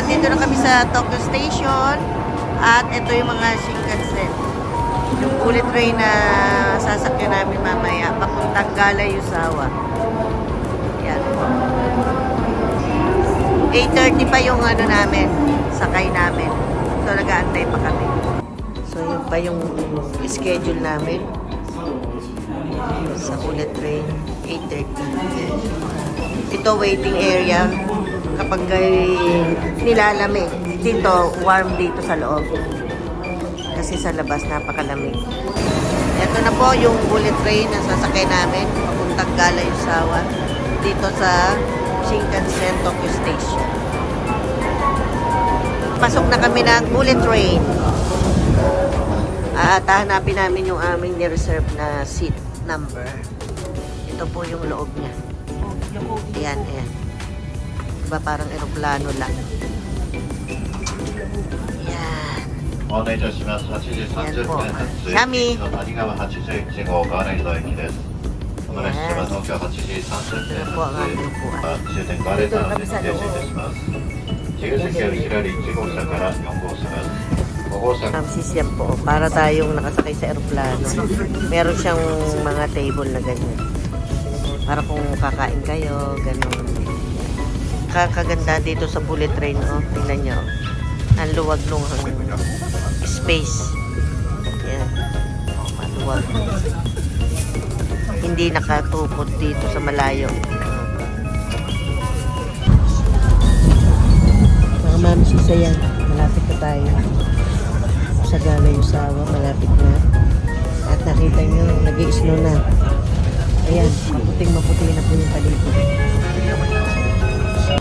nandito na kami sa Tokyo Station. At ito yung mga Shinkansen. Yung bullet train na sasakyan namin mamaya. Papuntang Galayuzawa. Yan. 8:30 pa yung ano namin. Sakay namin. So, nag-aantay pa kami. So, yun pa yung schedule namin. Sa bullet train. 8:30. Ito waiting area. Kapag nilalamig. Dito, warm dito sa loob. Kasi sa labas, napakalamig. Ito na po yung bullet train na sasakay namin. Papuntang Galayuzawa. Dito sa Shinkansen Tokyo Station. Pasok na kami ng bullet train. At hahanapin namin yung aming ni-reserve na seat number. Ito po yung loob niya. Ayan, ayan. Diba parang aeroplano lang. Ayan. お願いいたします。8時30分発シャミの谷川81号川内沢駅です。お願いします。東京8時30分発終点川内沢で停止いたします。自由席より左1号車から4号車です。5号車 Sis yan po. Para tayong nakasakay sa aeroplano. Meron siyang mga table na ganyan. Para kung kakain kayo, ganun. Kakaganda dito sa bullet train, oh. Tingnan nyo. Ang luwag nung space. Yan. Oh, maluwag. Hindi nakatupot dito sa malayo. Mga mami sisaya. Malapit na tayo. Sa Galayuzawa, malapit na. At nakita nyo, nag-i-snow na. Ayan, maputing-maputi na po yung paligid.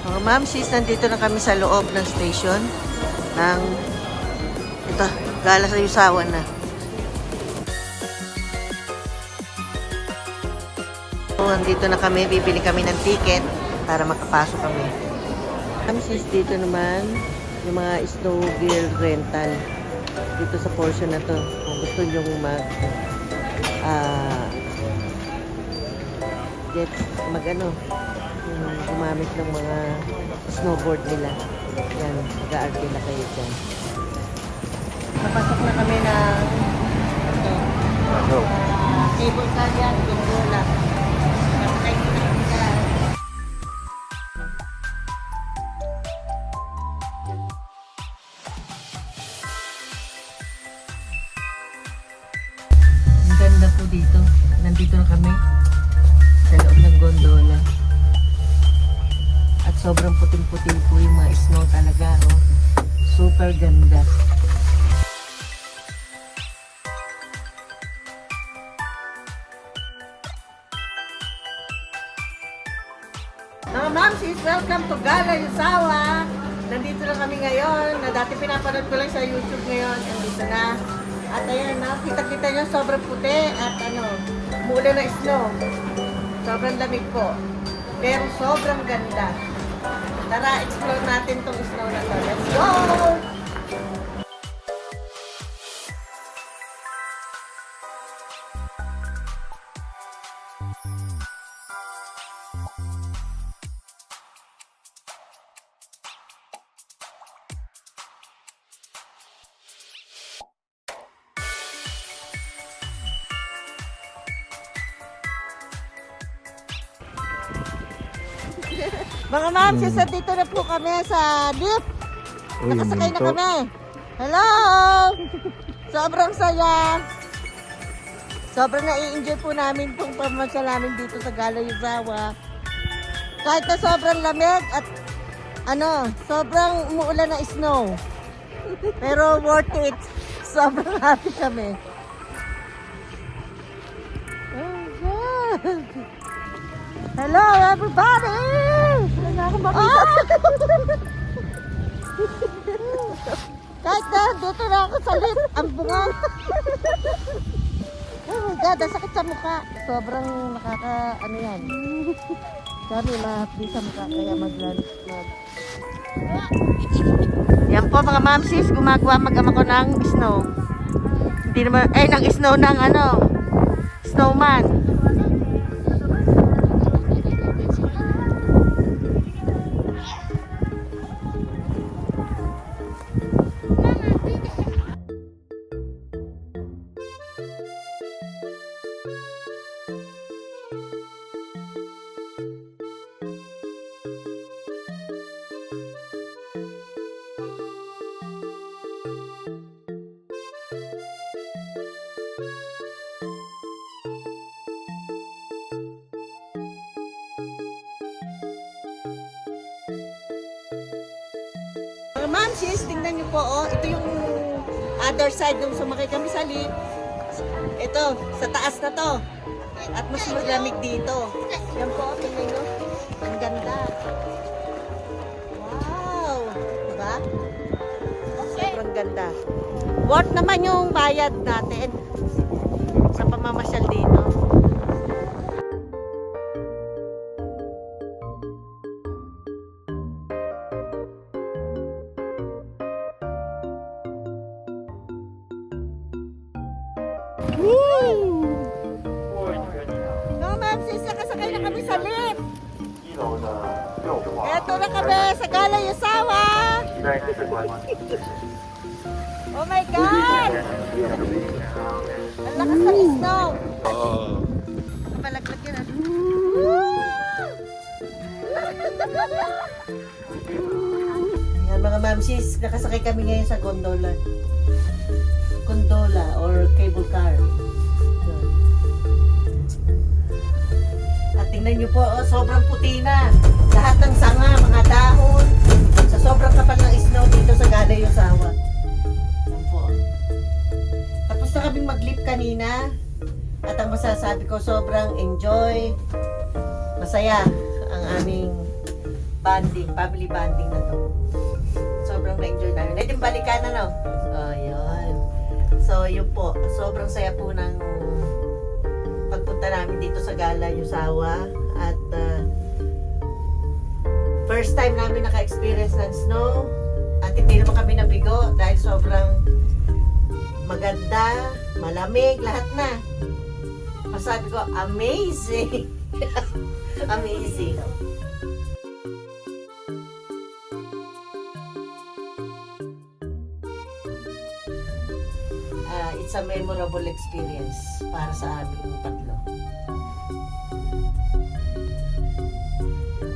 Mga ma'am, sis, nandito na kami sa loob ng station ng ito, Galayuzawa na. So, nandito na kami, bibili kami ng ticket para makapasok kami. Ma'am, sis, dito naman yung mga snowmobile rental dito sa portion na to. Kung gusto nyo gumamit ng mga snowboard nila. Yan, mag-aarte na kayo dyan. Napasok na kami ng cable car yan, gondola. Napakay na kami dyan. Ang ganda po dito. Nandito na kami sa loob ng gondola. At sobrang puting-puti po yung mga snow talaga. Oh. Super ganda. Mga mamsis, welcome to Galayuzawa. Nandito na kami ngayon. Na dati pinapanood ko lang sa YouTube ngayon. Nandito na. At ayan na, kita-kita nyo sobrang puti at mula na snow. Sobrang lamig po. Pero sobrang ganda. Tara, explore natin tong snow na to. Let's go! Mga ma'am, dito na po kami sa lift. Nakasakay na kami. Hello! Sobrang saya. Sobrang nai-enjoy po namin itong pamasyal namin dito sa Galayuzawa. Kahit na sobrang lamig at sobrang umuulan na snow. Pero worth it. Sobrang happy kami. Oh God! Hello everybody! Wala akong makita. Kahit na dito na ako sa lift, ang bungang. Oh my God, ang sakit sa mukha. Sobrang yan. Sabi, mahapdi sa mukha, kaya Yan po mga mamsis, gumagawa mag-ama ko ng snow. Hindi naman, ng snow ng snowman. Mga mamsis, tingnan niyo po, oh. Ito yung other side nung sumakay kami sa lift. Ito, sa taas na to. At mas malamig dito. Yan po, tingnan niyo. Ang ganda. Wow! Diba? Sobrang ganda. Worth naman yung bayad natin sa pamamasyal dito. No, ma'am, sis, nakasakay na kami sa lift. Eto na kami sa Gala Yusawa. Oh my God! Ang lakas ng snow. Kapalaglag yun, Yan mga mamsis, nakasakay kami ngayon sa gondola. Gondola or cable car. Yun. At tingnan nyo po, oh, sobrang puti na. Lahat ng sanga, mga dahon. Sa sobrang kapal ng snow dito sa Gala Yusawa. Yan po. Tapos na kaming mag-lift kanina. At ang masasabi ko, sobrang enjoy. Masaya ang aming bonding, family bonding na to. Sobrang na-enjoy namin. Natin balikan na, no? Oh, yun. So, yun po. Sobrang saya po ng pagpunta namin dito sa Gala Yusawa. At first time namin naka-experience ng snow. At hindi naman kami nabigo dahil sobrang maganda, malamig, lahat na. Masabi ko, amazing! Amazing! It's a memorable experience para sa aming tatlo.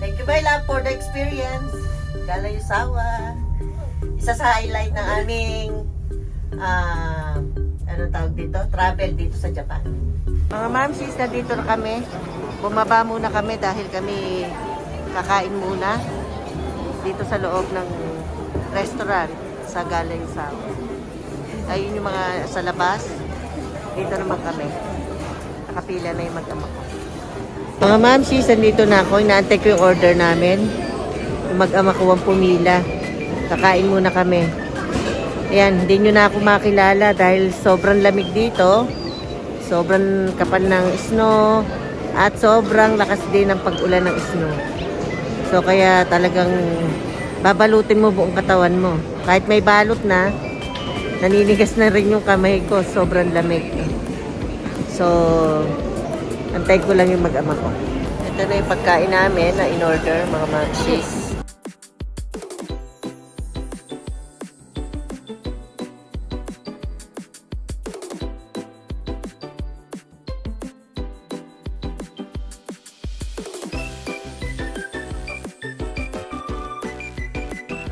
Thank you, my love, for the experience. Gala Yusawa. Isa sa highlight ng aming anong tawag dito? Travel dito sa Japan. Mga mamsis, na dito na kami. Bumaba muna kami dahil kami kakain muna dito sa loob ng restaurant sa Gala Yusawa. Ayun yung mga sa labas. Dito naman kami. Nakapila na yung mag-ama ko. Mga mamsis, nandito na ako. Inaantay ko yung order namin. Yung mag-ama ko ang pumila. Kakain muna kami. Ayan, hindi nyo na ako makilala dahil sobrang lamig dito. Sobrang kapal ng snow. At sobrang lakas din ng pag-ulan ng snow. So kaya talagang babalutin mo buong katawan mo. Kahit may balot na, naninigas na rin yung kamay ko. Sobrang lamig. So, antayin ko lang yung mag-ama ko. Ito na yung pagkain namin na in-order, mga mamsis.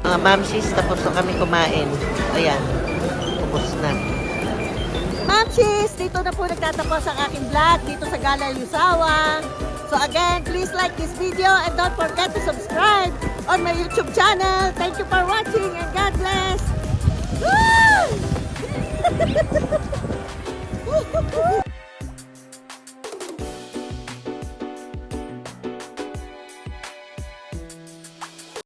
Mga mamsis, tapos na kami kumain. Ayan. Tapos na. Mamsis, dito na po nagtatapos ang aking vlog dito sa Gala Yusawa. So again, please like this video and don't forget to subscribe on my YouTube channel. Thank you for watching and God bless.